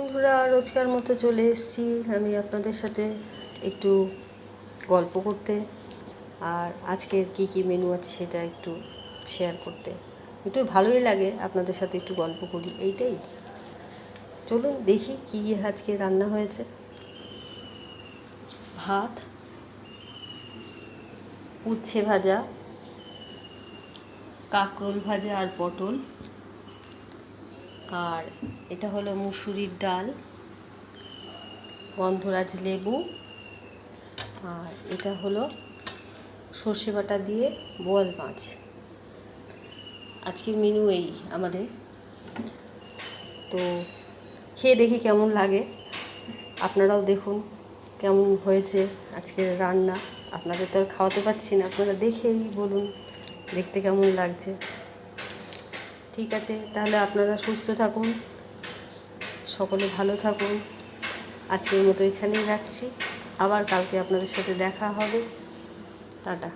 বন্ধুরা, রোজকার মতো চলে এসেছি আমি আপনাদের সাথে একটু গল্প করতে। আর আজকের কি কি মেনু আছে সেটা একটু শেয়ার করতে। একটু ভালোই লাগে আপনাদের সাথে একটু গল্প করি, এইটাই। চলুন দেখি কী কী আজকে রান্না হয়েছে। ভাত, উচ্ছে ভাজা, কাঁকরোল ভাজা আর পটল, আর এটা হলো মুসুরির ডাল, গন্ধরাজ লেবু, আর এটা হলো সর্ষে বাটা দিয়ে বোয়াল মাছ। আজকের মেনু এই আমাদের। তো খেয়ে দেখি কেমন লাগে, আপনারাও দেখুন কেমন হয়েছে আজকের রান্না। আপনাদের তো আর খাওয়াতে পারছি না, আপনারা দেখেই বলুন দেখতে কেমন লাগছে। ঠিক আছে, তাহলে আপনারা সুস্থ থাকুন, সকলে ভালো থাকুন। আজকের মতো এখানেই রাখছি, আবার কালকে আপনাদের সাথে দেখা হবে। টাটা।